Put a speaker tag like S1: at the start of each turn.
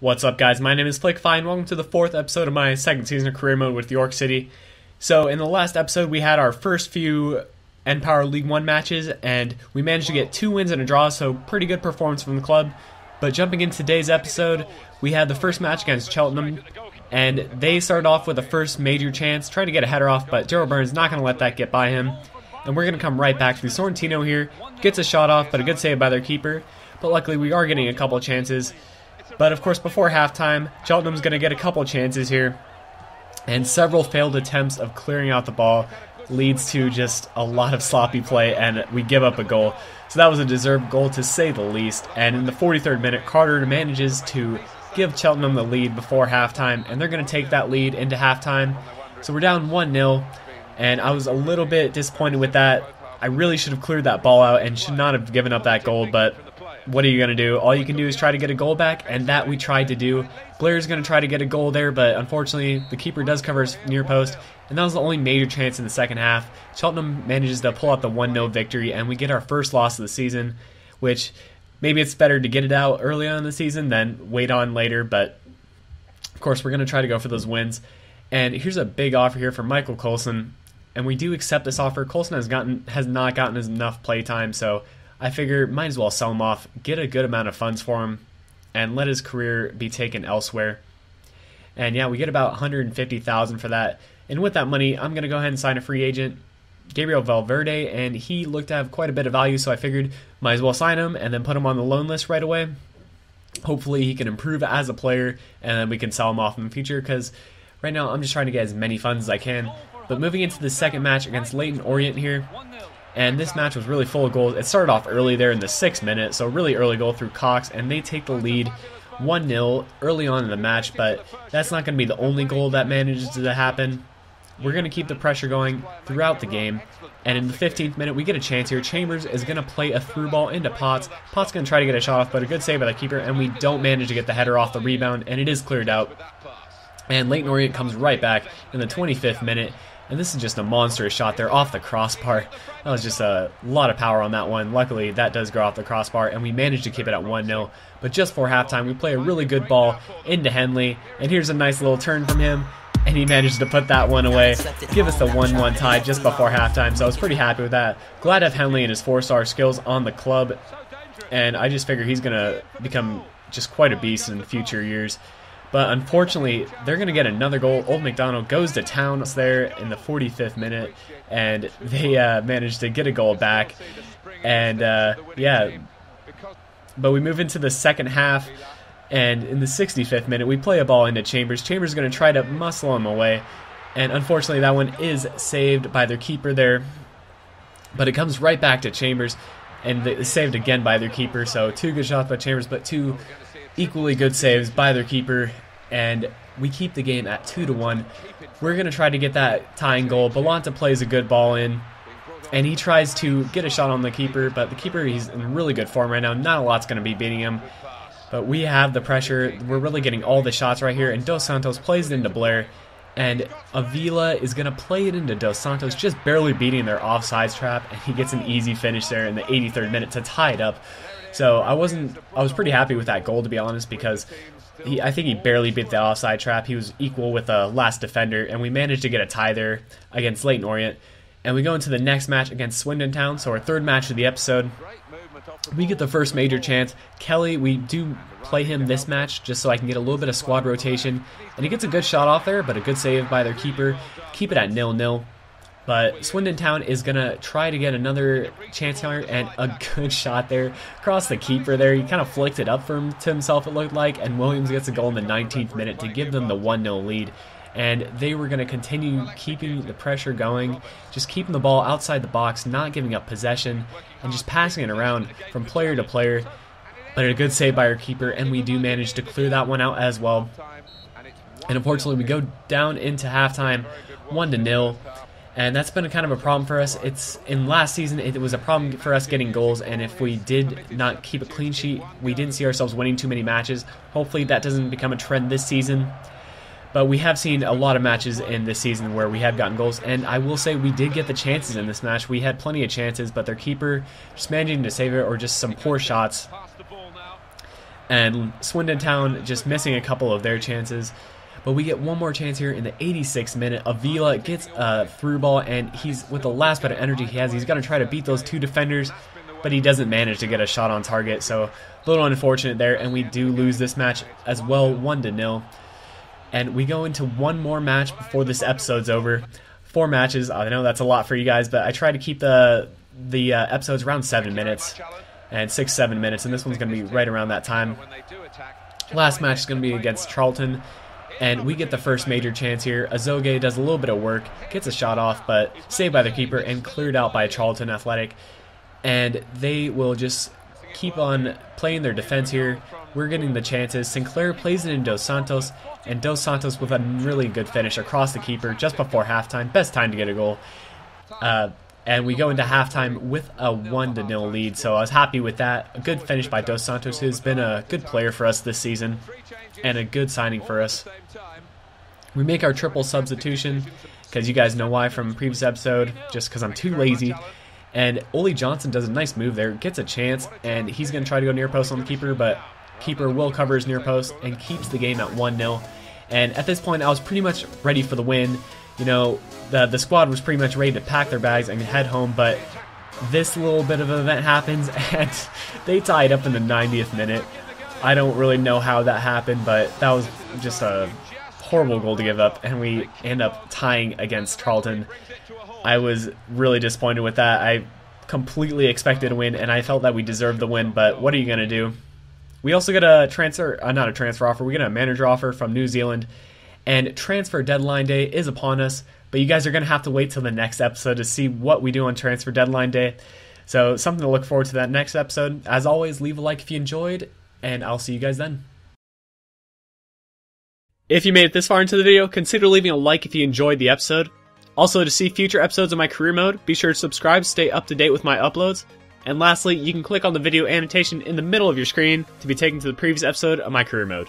S1: What's up, guys? My name is Flickify, and welcome to the 4th episode of my second season of career mode with York City. So, in the last episode, we had our first few N-Power League 1 matches, and we managed to get 2 wins and a draw, so pretty good performance from the club. But jumping into today's episode, we had the first match against Cheltenham, and they started off with the first major chance, trying to get a header off, but Gerald Burns not going to let that get by him. And we're going to come right back to Sorrentino here, gets a shot off, but a good save by their keeper. But luckily, we are getting a couple chances. But of course, before halftime, Cheltenham's going to get a couple chances here, and several failed attempts of clearing out the ball leads to just a lot of sloppy play, and we give up a goal. So that was a deserved goal, to say the least. And in the 43rd minute, Carter manages to give Cheltenham the lead before halftime, and they're going to take that lead into halftime. So we're down 1-0, and I was a little bit disappointed with that. I really should have cleared that ball out and should not have given up that goal, but what are you going to do? All you can do is try to get a goal back, and that we tried to do. Blair's going to try to get a goal there, but unfortunately the keeper does cover his near post, and that was the only major chance in the second half. Cheltenham manages to pull out the 1-0 victory, and we get our first loss of the season, which maybe it's better to get it out early on in the season than wait on later, but of course we're going to try to go for those wins. And here's a big offer here for Michael Coulson, and we do accept this offer. Coulson has not gotten enough play time, so I figure might as well sell him off, get a good amount of funds for him, and let his career be taken elsewhere. And yeah, we get about $150,000 for that. And with that money, I'm going to go ahead and sign a free agent, Gabriel Valverde, and he looked to have quite a bit of value, so I figured might as well sign him and then put him on the loan list right away. Hopefully he can improve as a player, and then we can sell him off in the future, because right now I'm just trying to get as many funds as I can. But moving into the second match against Leyton Orient here, and this match was really full of goals. It started off early there in the 6th minute, so really early goal through Cox, and they take the lead 1-0 early on in the match, but that's not going to be the only goal that manages to happen. We're going to keep the pressure going throughout the game, and in the 15th minute, we get a chance here. Chambers is going to play a through ball into Potts. Potts going to try to get a shot off, but a good save by the keeper, and we don't manage to get the header off the rebound, and it is cleared out. And Leyton Orient comes right back in the 25th minute, and this is just a monstrous shot there off the crossbar. That was just a lot of power on that one. Luckily, that does go off the crossbar, and we managed to keep it at 1-0. But just for halftime, we play a really good ball into Henley, and here's a nice little turn from him, and he managed to put that one away, give us the 1-1 tie just before halftime, so I was pretty happy with that. Glad to have Henley and his 4-star skills on the club, and I just figure he's going to become just quite a beast in future years. But unfortunately, they're going to get another goal. Old McDonald goes to town there in the 45th minute, and they managed to get a goal back. And yeah, but we move into the second half, and in the 65th minute, we play a ball into Chambers. Chambers is going to try to muscle him away, and unfortunately, that one is saved by their keeper there. But it comes right back to Chambers, and it's saved again by their keeper. So 2 good shots by Chambers, but 2 equally good saves by their keeper, and we keep the game at 2-1. We're going to try to get that tying goal. Belanta plays a good ball in, and he tries to get a shot on the keeper, but the keeper, he's in really good form right now. Not a lot's going to be beating him, but we have the pressure. We're really getting all the shots right here, and Dos Santos plays it into Blair, and Avila is going to play it into Dos Santos, just barely beating their offsides trap, and he gets an easy finish there in the 83rd minute to tie it up. So I was pretty happy with that goal, to be honest, because I think he barely beat the offside trap. He was equal with the last defender, and we managed to get a tie there against Leyton Orient. And we go into the next match against Swindon Town, so our third match of the episode. We get the first major chance. Kelly, we do play him this match just so I can get a little bit of squad rotation. And he gets a good shot off there, but a good save by their keeper. Keep it at 0-0. But Swindon Town is going to try to get another chance here, and a good shot there across the keeper there. He kind of flicked it up to himself, it looked like, and Williams gets a goal in the 19th minute to give them the 1-0 lead. And they were going to continue keeping the pressure going, just keeping the ball outside the box, not giving up possession, and just passing it around from player to player. But a good save by our keeper, and we do manage to clear that one out as well. And unfortunately, we go down into halftime 1-0. And that's been kind of a problem for us. In last season, it was a problem for us getting goals, and if we did not keep a clean sheet, we didn't see ourselves winning too many matches. Hopefully that doesn't become a trend this season. But we have seen a lot of matches in this season where we have gotten goals, and I will say we did get the chances in this match. We had plenty of chances, but their keeper just managing to save it, or just some poor shots. and Swindon Town just missing a couple of their chances. But we get one more chance here in the 86th minute. Avila gets a through ball, and he's, with the last bit of energy he has, he's going to try to beat those two defenders, but he doesn't manage to get a shot on target, so a little unfortunate there, and we do lose this match as well, 1-0. And we go into one more match before this episode's over. 4 matches, I know that's a lot for you guys, but I try to keep the episodes around 7 minutes, and 6-7 minutes, and this one's going to be right around that time. Last match is going to be against Charlton, and we get the first major chance here. Azogue does a little bit of work, gets a shot off, but saved by the keeper and cleared out by Charlton Athletic. And they will just keep on playing their defense here. We're getting the chances. Sinclair plays it in Dos Santos, and Dos Santos with a really good finish across the keeper just before halftime. Best time to get a goal. And we go into halftime with a 1-0 lead, so I was happy with that. A good finish by Dos Santos, who's been a good player for us this season, and a good signing for us. We make our triple substitution, because you guys know why from the previous episode, just because I'm too lazy. And Ole Johnson does a nice move there, gets a chance, and he's going to try to go near post on the keeper, but keeper will cover his near post and keeps the game at 1-0. And at this point, I was pretty much ready for the win. You know, the squad was pretty much ready to pack their bags and head home, but this little bit of an event happens, and they tied up in the 90th minute. I don't really know how that happened, but that was just a horrible goal to give up, and we end up tying against Charlton. I was really disappointed with that. I completely expected a win, and I felt that we deserved the win, but what are you going to do? We also get a transfer, not a transfer offer, we get a manager offer from New Zealand, and transfer deadline day is upon us, but you guys are going to have to wait till the next episode to see what we do on transfer deadline day. So something to look forward to that next episode. As always, leave a like if you enjoyed, and I'll see you guys then. If you made it this far into the video, consider leaving a like if you enjoyed the episode. Also, to see future episodes of my career mode, be sure to subscribe to stay up to date with my uploads. And lastly, you can click on the video annotation in the middle of your screen to be taken to the previous episode of my career mode.